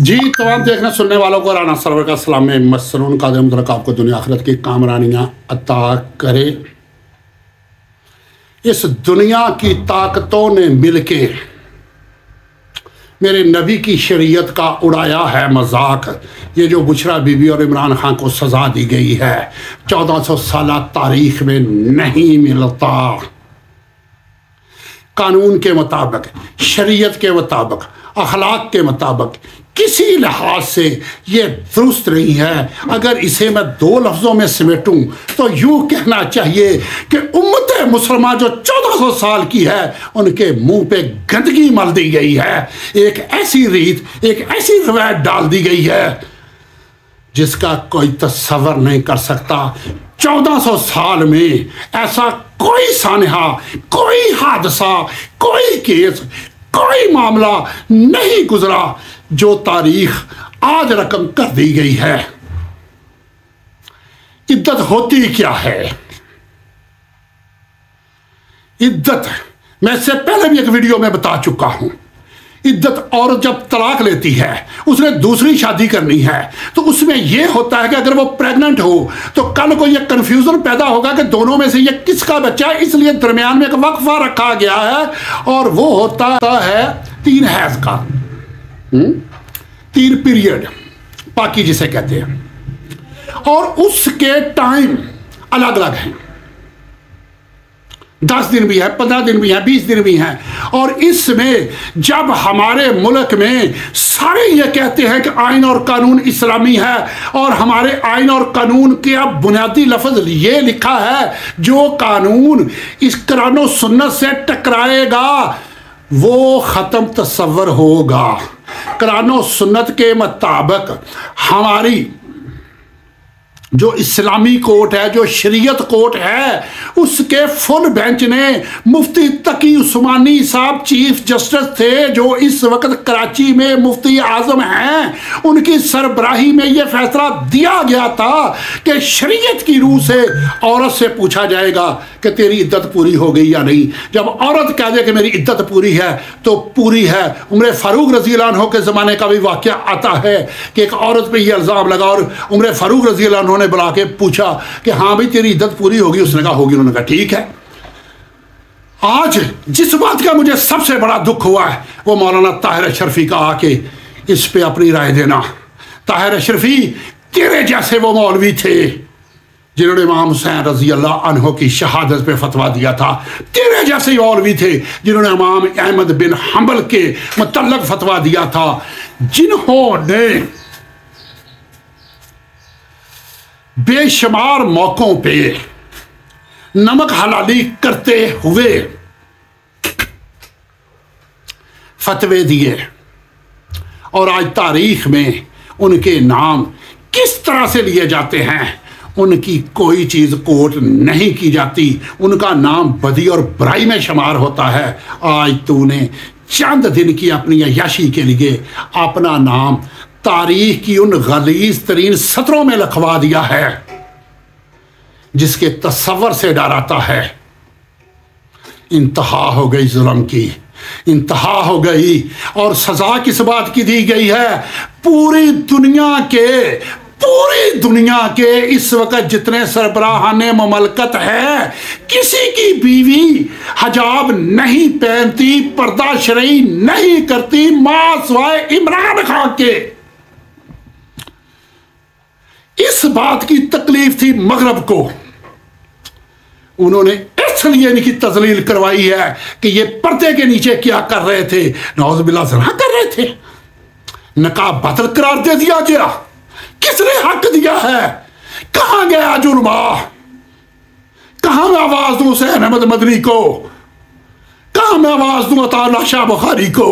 जी तमाम देखने सुनने वालों को राना सरवर का सलाम में मसरून का मुतलक आपको दुनिया आखिरत की कामरानियाँ अता करे। इस दुनिया की ताकतों ने मिलके मेरे नबी की शरीयत का उड़ाया है मजाक। ये जो बुशरा बीबी और इमरान खान को सज़ा दी गई है 1400 साल तारीख में नहीं मिलता। कानून के मुताबिक, शरीयत के मुताबिक, अखलाक के मुताबिक किसी लिहाज से ये दुरुस्त नहीं है। अगर इसे मैं दो लफ्ज़ों में समेटूं तो यूँ कहना चाहिए कि उम्मत मुसलमान जो 1400 साल की है उनके मुंह पे गंदगी मल दी गई है। एक ऐसी रीत, एक ऐसी रवायत डाल दी गई है जिसका कोई तस्वर नहीं कर सकता। 1400 साल में ऐसा कोई सानहा, कोई हादसा, कोई केस, कोई मामला नहीं गुजरा जो तारीख आज रकम कर दी गई है। इद्दत होती क्या है? इद्दत मैं इससे पहले भी एक वीडियो में बता चुका हूं। इद्दत औरत जब तलाक लेती है, उसने दूसरी शादी करनी है, तो उसमें यह होता है कि अगर वो प्रेग्नेंट हो तो कल को यह कंफ्यूजन पैदा होगा कि दोनों में से यह किसका बच्चा है। इसलिए दरमियान में एक वक्फा रखा गया है और वो होता है 3 हैज का 3 पीरियड पाकी जिसे कहते हैं, और उसके टाइम अलग अलग हैं। 10 दिन भी है, 15 दिन भी है, 20 दिन भी हैं। और इसमें जब हमारे मुल्क में सारे ये कहते हैं कि आइन और कानून इस्लामी है और हमारे आइन और कानून के अब बुनियादी लफ्ज़ ये लिखा है जो कानून इस कुरान सुन्नत से टकराएगा वो ख़त्म तस्वर होगा। कुरान सुन्नत के मुताबिक हमारी जो इस्लामी कोर्ट है, जो शरीयत कोर्ट है, उसके फुल बेंच ने मुफ्ती तकी उस्मानी साहब चीफ जस्टिस थे जो इस वक्त कराची में मुफ्ती आजम हैं, उनकी सरबराही में यह फैसला दिया गया था कि शरीयत की रूह से औरत से पूछा जाएगा कि तेरी इद्दत पूरी हो गई या नहीं। जब औरत कह दे कि मेरी इद्दत पूरी है तो पूरी है। उमर फारूक रज़ी अल्लाह अन्हु के ज़माने का भी वाक़या आता है कि एक औरत पे यह इल्ज़ाम लगा और उमर फारूक रज़ी अल्लाह अन्हु ने बुला के पूछा कि हाँ भाई तेरी इद्दत पूरी होगी। उसने कहा होगी। उन्होंने कहा ठीक है। आज जिस बात का मुझे सबसे बड़ा दुख हुआ है वो मौलाना ताहिर अशरफी का आके इस पे अपनी राय देना। ताहिर अशरफी, तेरे जैसे वो मौलवी थे जिन्होंने इमाम हुसैन रज़ी अल्लाह अन्हु की शहादत पे फतवा दिया था। तेरे जैसे मौलवी थे जिन्होंने इमाम अहमद बिन हंबल के मुतल्लक फतवा दिया था, जिन्होंने बेशुमार मौकों पे नमक हलाली करते हुए फतवे दिए और आज तारीख में उनके नाम किस तरह से लिए जाते हैं, उनकी कोई चीज़ कोट नहीं की जाती, उनका नाम बदी और बुराई में शुमार होता है। आज तूने चंद दिन की अपनी अय्याशी के लिए अपना नाम तारीख की उन गलीज तरीन सतरों में लिखवा दिया है जिसके तस्वर से डराता है। इंतहा हो गई जुल्म की, इंतहा हो गई। और सजा किस बात की दी गई है? पूरी दुनिया के इस वक्त जितने सरबराहाने ममलकत है, किसी की बीवी हजाब नहीं पहनती, पर्दा शरई नहीं करती मां सिवाय इमरान खान के। इस बात की तकलीफ थी मगरब को, उन्होंने इसलिए इनकी तजलील करवाई है कि ये पर्दे के नीचे क्या कर रहे थे, नौज़ुबिल्लाह ज़िना कर रहे थे। नकाब बातिल करार दे दिया गया। किसने हक दिया है? कहां गया जुर्मा? कहां मैं आवाज दूं हुसैन अहमद मदनी को? कहां मैं आवाज दूं अता शाह बुखारी को?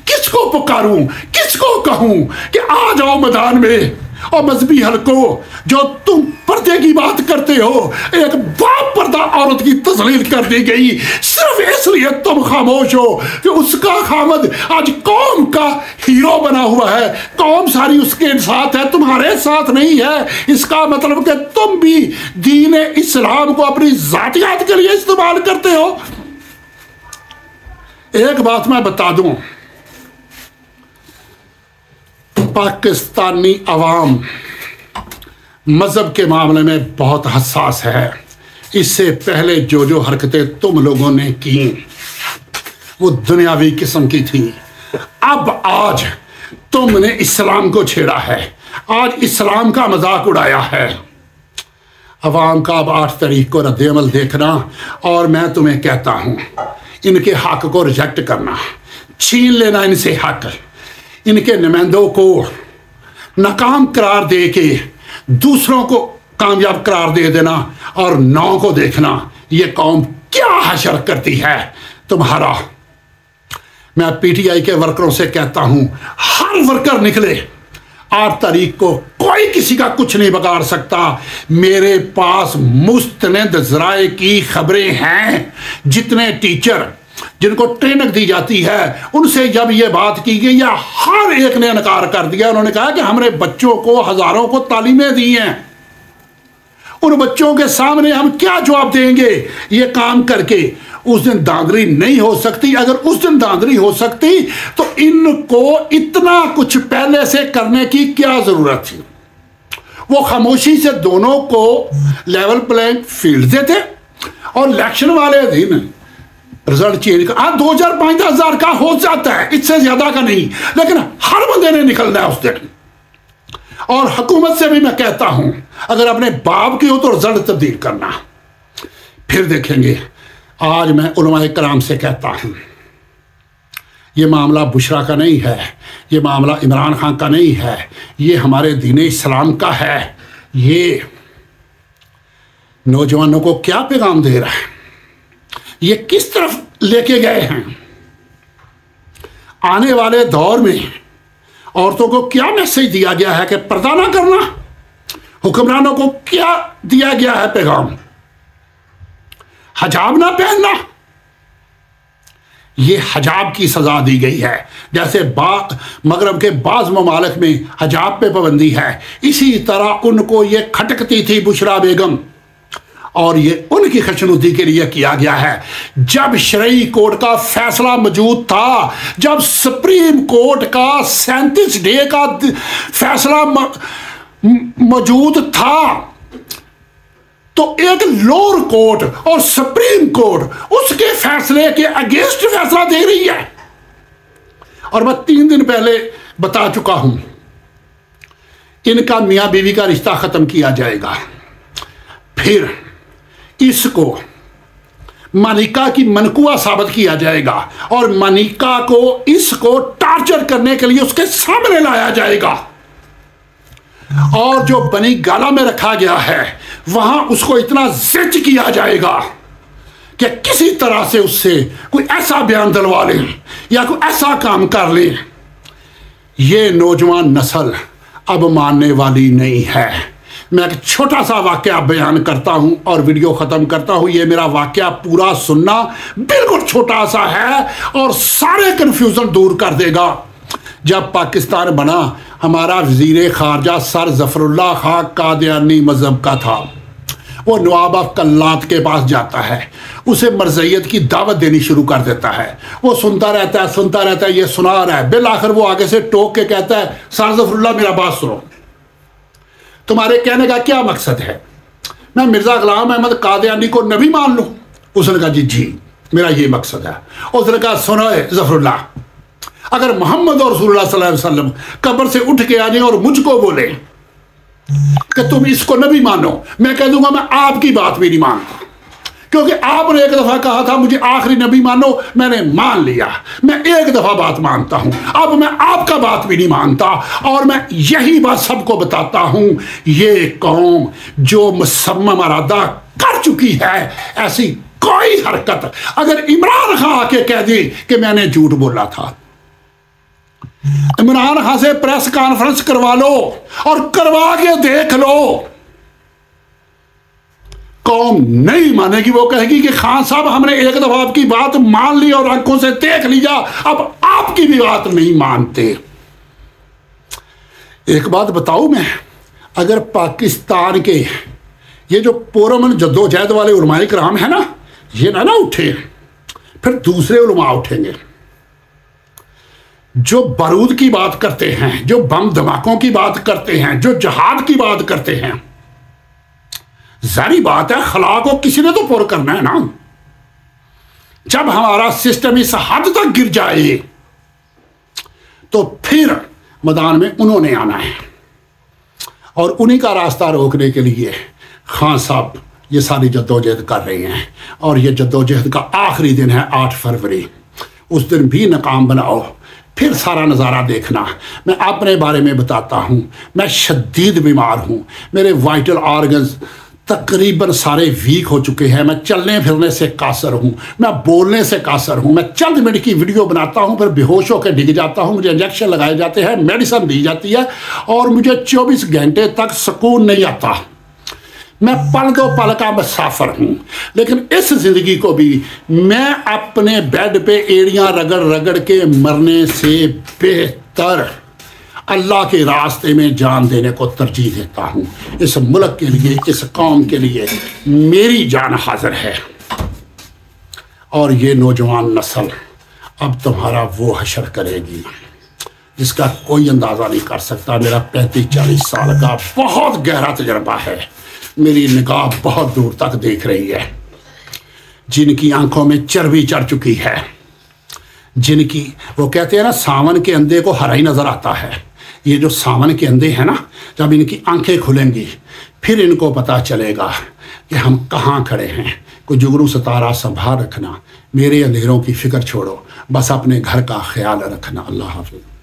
किसको पुकारूं, किसको कहूं कि आ जाओ मैदान में? और मजहबी हलकों जो तुम पर्दे की बात करते हो, एक बाप पर्दा औरत की तस्लील कर दी गई सिर्फ इसलिए तुम खामोश हो कि उसका खामद आज कौम का हीरो बना हुआ है। कौम सारी उसके साथ है, तुम्हारे साथ नहीं है। इसका मतलब कि तुम भी दीन इस्लाम को अपनी जातियात के लिए इस्तेमाल करते हो। एक बात मैं बता दूं, पाकिस्तानी अवाम मज़हब के मामले में बहुत हसास है। इससे पहले जो जो हरकतें तुम लोगों ने की वो दुनियावी किस्म की थी। अब आज तुमने इस्लाम को छेड़ा है, आज इस्लाम का मजाक उड़ाया है। अवाम का अब 8 तारीख को रद्द-ए-अमल देखना, और मैं तुम्हें कहता हूँ इनके हक को रिजेक्ट करना, छीन लेना इनसे हक, इनके नुमाइंदों को नाकाम करार दे के दूसरों को कामयाब करार दे देना, और 9 को देखना ये कौम क्या हशर करती है तुम्हारा। मैं पीटीआई के वर्करों से कहता हूं, हर वर्कर निकले 8 तारीख को, कोई किसी का कुछ नहीं बिगाड़ सकता। मेरे पास मुस्तनद ज़राए की खबरें हैं। जितने टीचर जिनको ट्रेनिंग दी जाती है उनसे जब ये बात की गई या हर एक ने इनकार कर दिया। उन्होंने कहा कि हमने बच्चों को, हजारों को तालीमें दी हैं, उन बच्चों के सामने हम क्या जवाब देंगे ये काम करके। उस दिन धांधली नहीं हो सकती। अगर उस दिन धांधली हो सकती तो इनको इतना कुछ पहले से करने की क्या जरूरत थी। वो खामोशी से दोनों को लेवल प्लेइंग फील्ड देते, और इलेक्शन वाले दिन रिजल्ट चेंज कर, हाँ 2000-5000 का हो जाता है, इससे ज्यादा का नहीं, लेकिन हर बंदे ने निकलना है उस दिन। और हुकूमत से भी मैं कहता हूं, अगर अपने बाप की हो तो रिजल्ट तब्दील करना, फिर देखेंगे। आज मैं उलमाए कराम से कहता हूं, ये मामला बुशरा का नहीं है, ये मामला इमरान खान का नहीं है, ये हमारे दीन इस्लाम का है। ये नौजवानों को क्या पैगाम दे रहा है, ये किस तरफ लेके गए हैं। आने वाले दौर में औरतों को क्या मैसेज दिया गया है कि पर्दा ना करना। हुक्मरानों को क्या दिया गया है पैगाम, हजाब ना पहनना। ये हजाब की सजा दी गई है। जैसे मगरब के बाज ममालिक में हजाब पे पाबंदी है, इसी तरह उनको ये खटकती थी बुशरा बेगम, और ये उनकी खुशनुदी के लिए किया गया है। जब शरई कोर्ट का फैसला मौजूद था, जब सुप्रीम कोर्ट का 37 डे का फैसला मौजूद था, तो एक लोअर कोर्ट और सुप्रीम कोर्ट उसके फैसले के अगेंस्ट फैसला दे रही है। और मैं 3 दिन पहले बता चुका हूं, इनका मियां बीवी का रिश्ता खत्म किया जाएगा। फिर इसको मनिका की मनकुआ साबित किया जाएगा, और मनिका को इसको टार्चर करने के लिए उसके सामने लाया जाएगा, और जो बनी गाला में रखा गया है वहां उसको इतना जिच किया जाएगा कि किसी तरह से उससे कोई ऐसा बयान दिलवा लें या कोई ऐसा काम कर लें। ये नौजवान नस्ल अब मानने वाली नहीं है। मैं एक छोटा सा वाकया बयान करता हूं और वीडियो ख़त्म करता हूं। ये मेरा वाकया पूरा सुनना, बिल्कुल छोटा सा है और सारे कन्फ्यूज़न दूर कर देगा। जब पाकिस्तान बना, हमारा वज़ीर ख़ारजा सर ज़फ़रुल्लाह खां कादियानी मज़हब का था। वो नवाब कल्लात के पास जाता है, उसे मरज़ियत की दावत देनी शुरू कर देता है। वो सुनता रहता है, ये सुना रहा है। बिल आखिर वो आगे से टोक के कहता है, सर ज़फ़रुल्लाह मेरा बात सुनो, तुम्हारे कहने का क्या मकसद है? मैं मिर्ज़ा ग़ुलाम अहमद कादियानी को नबी मान लूँ? उसने कहा जी मेरा ये मकसद है। उसने कहा सुनो ज़फ़रुल्लाह, अगर मोहम्मद और रसूलुल्लाह सल्लल्लाहु अलैहि वसल्लम कब्र से उठ के आ जाए और मुझको बोले कि तुम इसको नबी मानो, मैं कह दूंगा मैं आपकी बात भी नहीं मानता, क्योंकि आपने एक दफ़ा कहा था मुझे आखिरी नबी मानो, मैंने मान लिया। मैं एक दफ़ा बात मानता हूं, अब मैं आपका बात भी नहीं मानता। और मैं यही बात सबको बताता हूं, ये कौम जो मुसम्मम इरादा कर चुकी है, ऐसी कोई हरकत अगर इमरान खान आके कह दे कि मैंने झूठ बोला था, इमरान खान से प्रेस कॉन्फ्रेंस करवा लो और करवा के देख लो, कौम नहीं मानेगी। वो कहेगी कि खान साहब हमने एक दफा आपकी बात मान ली और आंखों से देख लिया, अब आपकी भी बात नहीं मानते। एक बात बताऊं मैं, अगर पाकिस्तान के ये जो पुरअमन जद्दोजहद वाले उलमाए कराम है ना, ये ना उठे, फिर दूसरे उलमा उठेंगे। جو بارود کی بات کرتے ہیں، جو بم دھماکوں کی بات کرتے ہیں، جو جہاد کی بات کرتے ہیں، ظاہری بات ہے خلا کو کسی نے تو پور کرنا ہے نا۔ جب ہمارا سسٹم اس حد تک گر جائے تو پھر میدان میں انہوں نے آنا ہے، اور انہی کا راستہ روکنے کے لیے خان صاحب یہ ساری جدوجہد کر رہے ہیں۔ اور یہ جدوجہد کا آخری دن ہے 8 فروری، اس دن بھی ناکام بناؤ، پھر سارا نظارہ دیکھنا۔ میں اپنے بارے میں بتاتا ہوں، میں شدید بیمار ہوں، میرے وائٹل آرگنز تقریباً سارے ویک ہو چکے ہیں، میں چلنے پھرنے سے قاصر ہوں، میں بولنے سے قاصر ہوں، میں چند منٹ کی ویڈیو بناتا ہوں پھر بے ہوش ہو کے ڈگ جاتا ہوں، مجھے انجیکشن لگائے جاتے ہیں، میڈیسن دی جاتی ہے، اور مجھے 24 گھنٹے تک سکون نہیں آتا۔ میں پل دو پل کا مسافر ہوں، لیکن اس زندگی کو بھی میں اپنے بیڈ پہ ایڑیاں رگڑ رگڑ کے مرنے سے بہتر اللہ کے راستے میں جان دینے کو ترجیح دیتا ہوں۔ اس ملک کے لیے، اس قوم کے لیے میری جان حاضر ہے، اور یہ نوجوان نسل اب تمہارا وہ حشر کرے گی جس کا کوئی اندازہ نہیں کر سکتا۔ میرا 35-40 سال کا بہت گہرا تجربہ ہے، میری نگاہ بہت دور تک دیکھ رہی ہے۔ جن کی آنکھوں میں چربی چڑھ چکی ہے، جن کی وہ کہتے ہیں نا ساون کے اندھے کو ہرا ہی نظر آتا ہے، یہ جو ساون کے اندھے ہیں نا، جب ان کی آنکھیں کھلیں گی پھر ان کو پتہ چلے گا کہ ہم کہاں کھڑے ہیں۔ کوئی جگرو ستارہ سنبھال رکھنا، میرے اندھیروں کی فکر چھوڑو، بس اپنے گھر کا خیال رکھنا۔ اللہ حافظ۔